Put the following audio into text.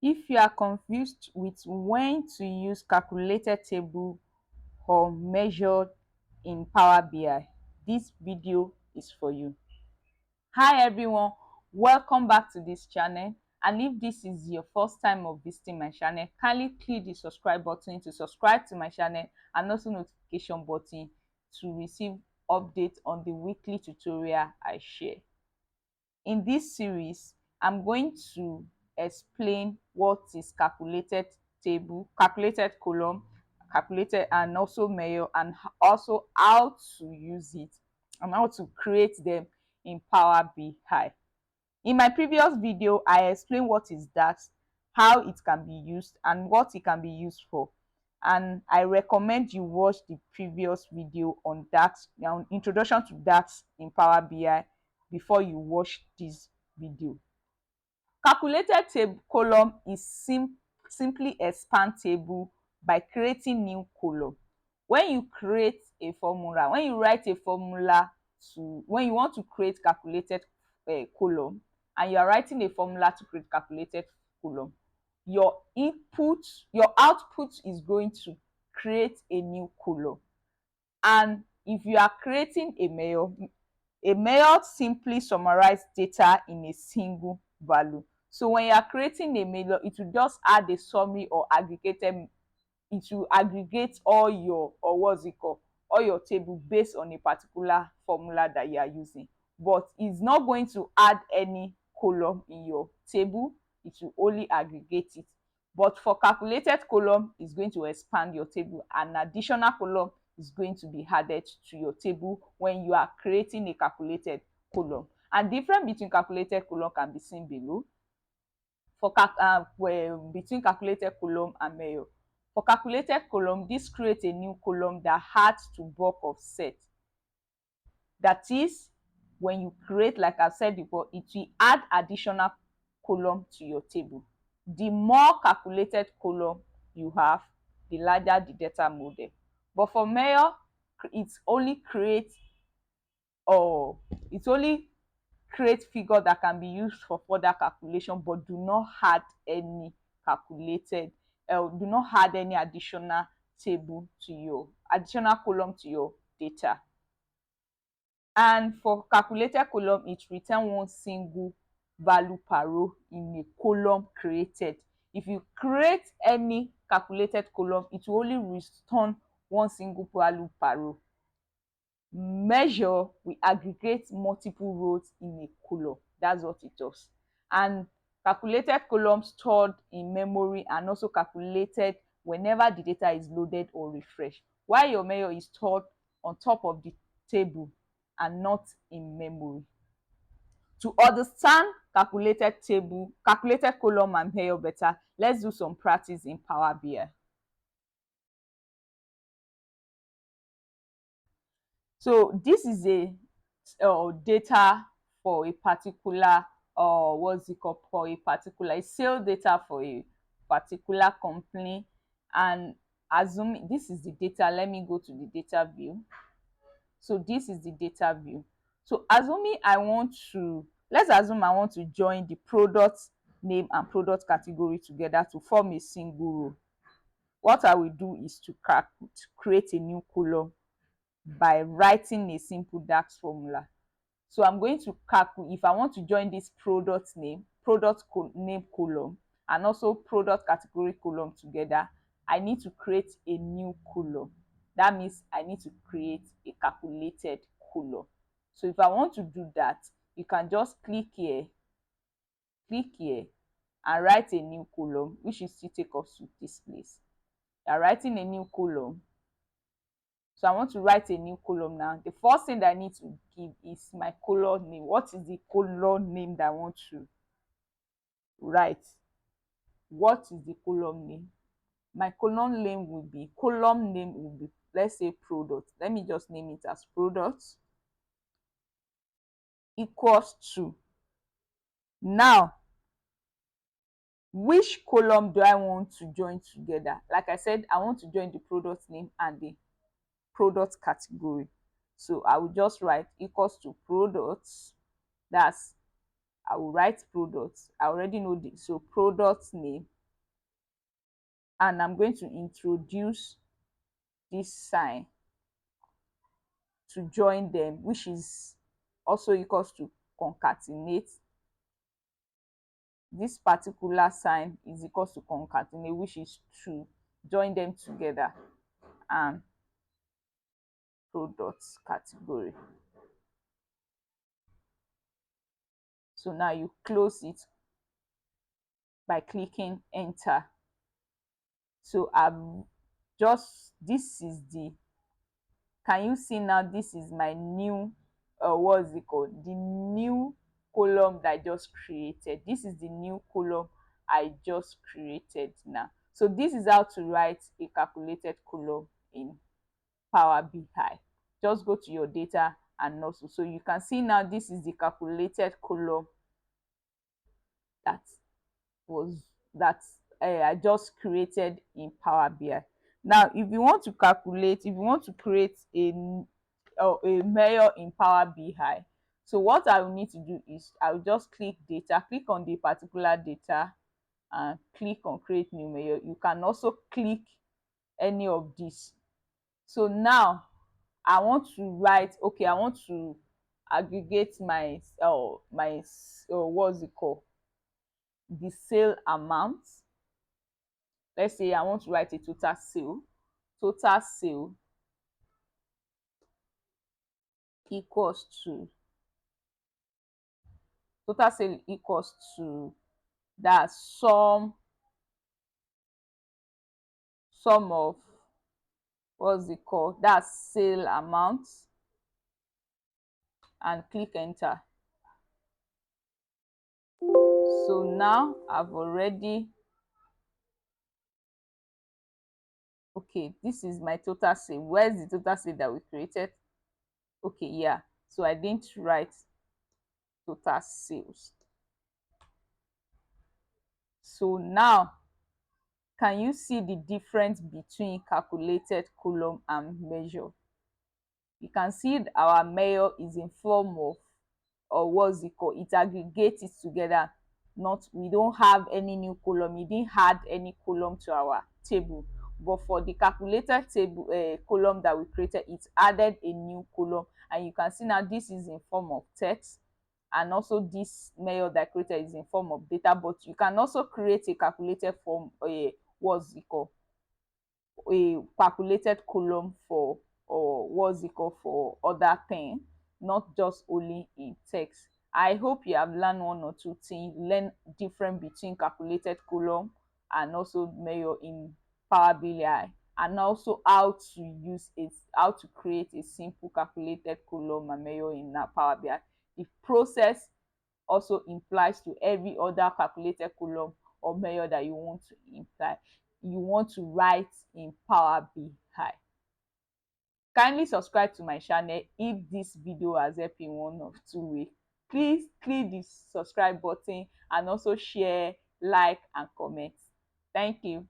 If you are confused with when to use calculated table or measured in Power BI, this video is for you. Hi everyone, welcome back to this channel, and if this is your first time of visiting my channel, kindly click the subscribe button to subscribe to my channel and also notification button to receive updates on the weekly tutorial I share. In this series, I'm going to explain what is calculated table, calculated column, calculated and also measure, and also how to use it and how to create them in Power BI. In my previous video, I explained what is that, how it can be used, and what it can be used for. And I recommend you watch the previous video on DAX, introduction to DAX in Power BI, before you watch this video. Calculated table column is simply expand table by creating new column. When you create a formula, when you write a formula when you want to create calculated column, and you are writing a formula to create calculated column, your output is going to create a new column. And if you are creating a measure simply summarize data in a single value. So when you are creating a measure, it will just add a summary or aggregated, it will aggregate all your, or what's it called, all your table based on a particular formula that you are using. But it's not going to add any column in your table, it will only aggregate it. But for calculated column, it's going to expand your table. An additional column is going to be added to your table when you are creating a calculated column. And difference between calculated column can be seen below. Between calculated column and measure. For calculated column, this creates a new column that adds to bulk of set. That is, when you create, like I said before, it will add additional column to your table. The more calculated column you have, the larger the data model. But for measure, it only creates figure that can be used for further calculation, but do not add any do not add any additional column to your data. And for calculated column, it return one single value per row in a column created. If you create any calculated column, it will only return one single value per row. Measure we aggregate multiple rows in a column. That's what it does. And calculated column stored in memory and also calculated whenever the data is loaded or refreshed, while your measure is stored on top of the table and not in memory. To understand calculated column and measure better, let's do some practice in Power BI. So this is a data for a particular, for a particular sale data for a particular company. And assuming this is the data, let me go to the data view. So this is the data view. So assuming let's assume I want to join the product name and product category together to form a single row. What I will do is to create a new column by writing a simple DAX formula. So I'm going to calculate, if I want to join this product name column and also product category column together, I need to create a new column. That means I need to create a calculated column. So if I want to do that, you can just click here and write a new column, which will still take us to this place. I'm writing a new column. So I want to write a new column now. The first thing that I need to give is my column name. What is the column name that I want to write? What is the column name? My column name will be, let's say product. Let me just name it as product equals to. Now, which column do I want to join together? Like I said, I want to join the product name and the product category. So I will just write equals to products. I will write products. I already know this. So product name, and I'm going to introduce this sign to join them, which is also equals to concatenate. This particular sign is equals to concatenate, which is to join them together, and products category. So now you close it by clicking enter. So I've just, this is the, can you see now, this is my new what's it called, the new column that I just created. This is the new column I just created now. So this is how to write a calculated column in Power BI. Just go to your data and also, so you can see now this is the calculated column that was that I just created in Power BI. Now, if you want to calculate, if you want to create a measure in Power BI, so what I will need to do is I will just click data, click on the particular data, and click on create new measure. You can also click any of these. So now I want to write, okay, I want to aggregate my what's it called, the sale amount. Let's say I want to write a total sale. Total sale equals to, total sale equals to that sum of, what's it called, that sale amount, and click enter. So now I've already, okay, this is my total sale. Where's the total sale that we created? Okay, yeah, so I didn't write total sales. So now, can you see the difference between calculated column and measure? You can see our measure is in form of, or what's it called, it aggregates it together. Not, we don't have any new column, it didn't add any column to our table. But for the calculated table column that we created, it added a new column, and you can see now this is in form of text, and also this measure that I created is in form of data. But you can also create a calculated form, what's it called, a calculated column for, or what's it called, for other things, not just only in text. I hope you have learned one or two things, learn difference between calculated column and also measure in Power BI, and also how to use it, how to create a simple calculated column and measure in Power BI. The process also implies to every other calculated column or measure that you want to imply, you want to write in Power BI. Kindly subscribe to my channel if this video has helped in one of two ways. Please click the subscribe button and also share, like, and comment. Thank you.